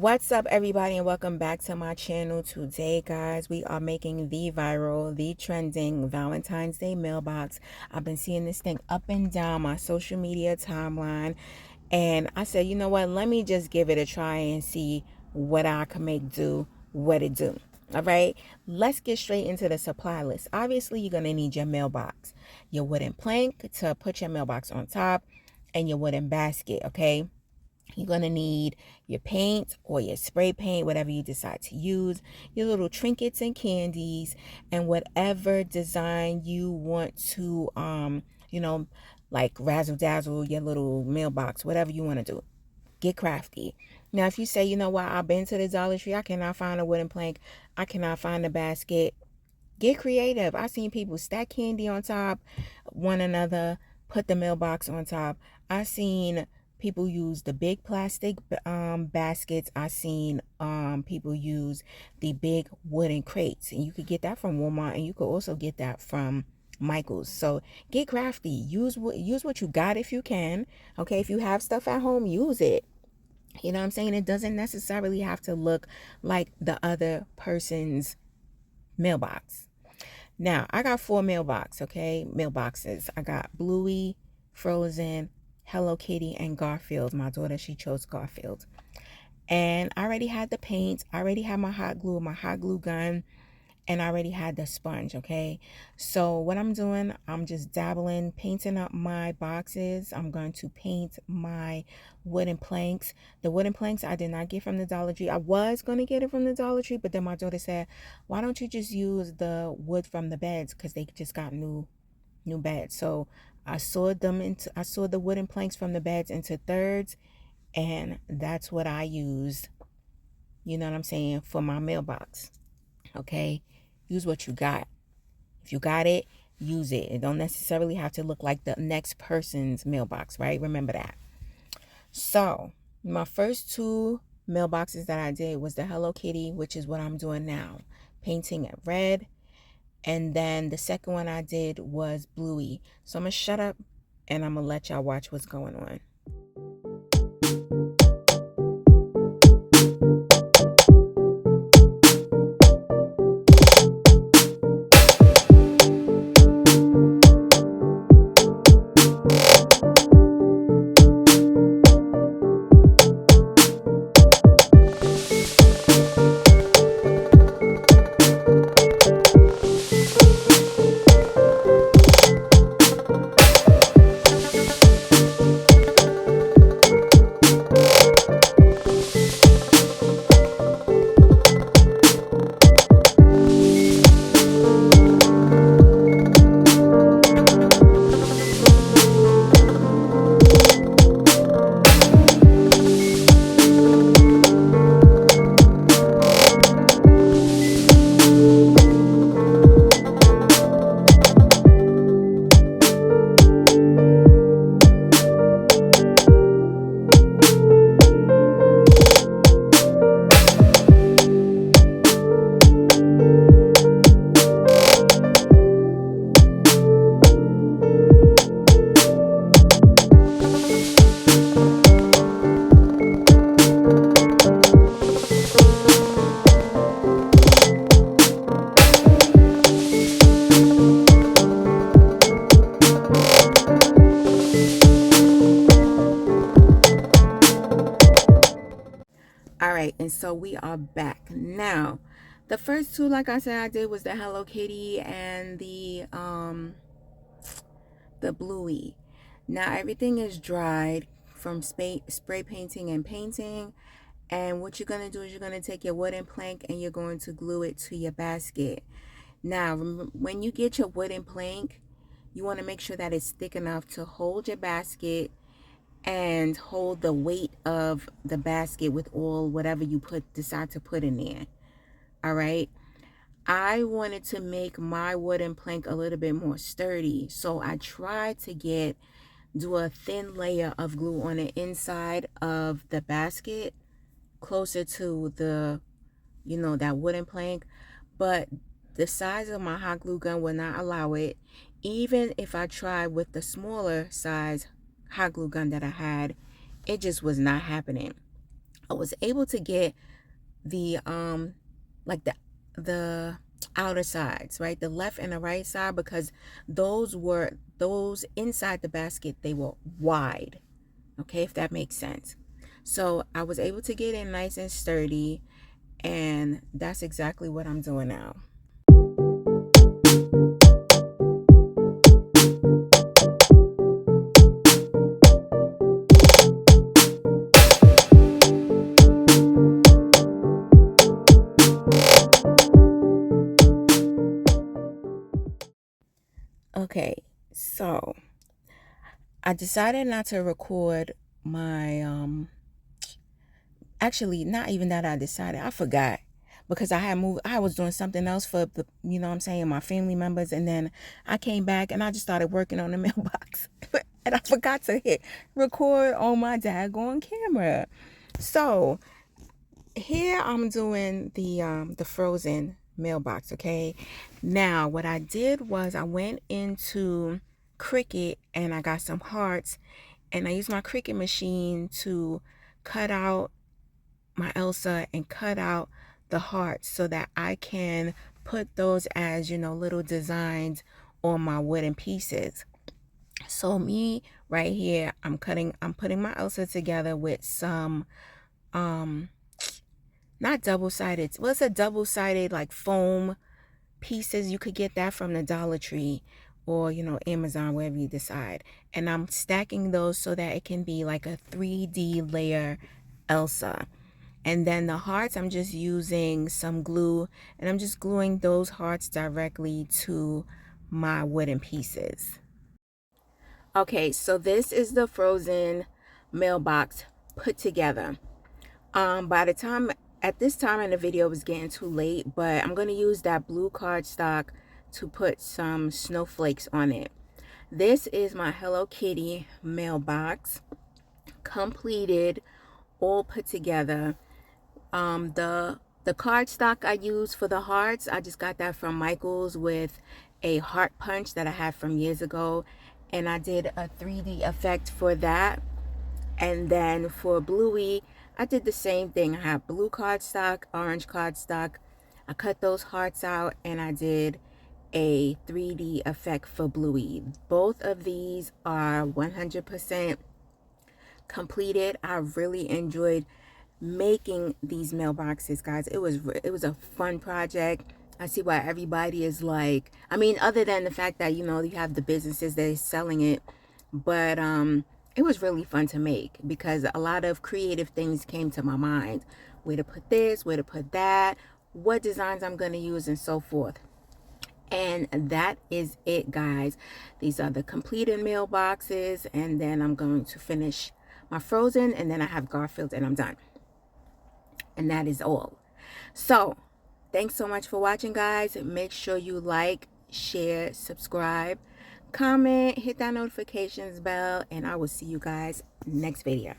What's up, everybody, and welcome back to my channel. Today, guys, we are making the viral, the trending Valentine's Day mailbox. I've been seeing this thing up and down my social media timeline, and I said, you know what, let me just give it a try and see what I can make do what it do. All right, let's get straight into the supply list. Obviously, you're going to need your mailbox, your wooden plank to put your mailbox on top, and your wooden basket. Okay, you're going to need your paint or your spray paint, whatever you decide to use, your little trinkets and candies, and whatever design you want to, like razzle dazzle your little mailbox, whatever you want to do. Get crafty. Now, if you say, you know what, I've been to the Dollar Tree, I cannot find a wooden plank, I cannot find a basket, get creative. I've seen people stack candy on top one another, put the mailbox on top. I've seen people use the big plastic baskets. I've seen people use the big wooden crates, and you could get that from Walmart, and you could also get that from Michael's. So get crafty. Use what you got if you can. Okay, if you have stuff at home, use it. You know what I'm saying? It doesn't necessarily have to look like the other person's mailbox. Now, I got 4 mailboxes. I got Bluey, Frozen, Hello Kitty, and Garfield. My daughter, she chose Garfield. And I already had the paint. I already had my hot glue gun, and I already had the sponge, okay? So what I'm doing, I'm just dabbling, painting up my boxes. I'm going to paint my wooden planks. The wooden planks I did not get from the Dollar Tree. I was going to get it from the Dollar Tree, but then my daughter said, why don't you just use the wood from the beds, because they just got new beds. So I sawed the wooden planks from the beds into thirds, and that's what I used, you know what I'm saying, for my mailbox. Okay, use what you got. If you got it, use it. It don't necessarily have to look like the next person's mailbox, right? Remember that. So my first 2 mailboxes that I did was the Hello Kitty, which is what I'm doing now, painting it red. And then the second one I did was Bluey. So I'm gonna shut up and I'm gonna let y'all watch what's going on. All right, and so we are back now. The first 2, like I said, I did was the Hello Kitty and the Bluey. Now everything is dried from spray painting and painting. And what you're going to do is you're going to take your wooden plank and you're going to glue it to your basket. Now, when you get your wooden plank, you want to make sure that it's thick enough to hold your basket and hold the weight of the basket with all whatever you decide to put in there. All right. I wanted to make my wooden plank a little bit more sturdy, so I tried to do a thin layer of glue on the inside of the basket, closer to the, that wooden plank. But the size of my hot glue gun will not allow it. Even if I tried with the smaller size hot glue gun that I had, it just was not happening. I was able to get the like the outer sides, right, the left and the right side, because those inside the basket, they were wide, okay, if that makes sense. So I was able to get it nice and sturdy, and that's exactly what I'm doing now. Okay, so I decided not to record my actually, not even that I decided, I forgot, because I was doing something else for the, you know what I'm saying, my family members, and then I came back and I just started working on the mailbox. And I forgot to hit record on my daggone camera. So here I'm doing the frozen mailbox, okay? Now what I did was I went into Cricut and I got some hearts, and I used my Cricut machine to cut out my Elsa and cut out the hearts so that I can put those as, you know, little designs on my wooden pieces. So me right here, I'm putting my Elsa together with some not double-sided, well, it's a double-sided like foam pieces. You could get that from the Dollar Tree or, you know, Amazon, wherever you decide. And I'm stacking those so that it can be like a 3D layer Elsa. And then the hearts, I'm just using some glue, and I'm just gluing those hearts directly to my wooden pieces. Okay, so this is the frozen mailbox put together. By the time, at this time in the video, it was getting too late, but I'm going to use that blue cardstock to put some snowflakes on it. This is my Hello Kitty mailbox, completed, all put together. The cardstock I use for the hearts, I just got that from Michael's with a heart punch that I had from years ago, and I did a 3D effect for that. And then for Bluey, I did the same thing. I have blue cardstock, orange cardstock. I cut those hearts out and I did a 3D effect for Bluey. Both of these are 100% completed. I really enjoyed making these mailboxes, guys. It was a fun project. I see why everybody is like, I mean, other than the fact that, you know, you have the businesses that are selling it, but it was really fun to make because a lot of creative things came to my mind. Where to put this, where to put that, what designs I'm going to use, and so forth. And that is it, guys. These are the completed mailboxes, and then I'm going to finish my frozen, and then I have Garfield, and I'm done. And that is all. So thanks so much for watching, guys. Make sure you like, share, subscribe, comment, hit that notifications bell, and I will see you guys next video.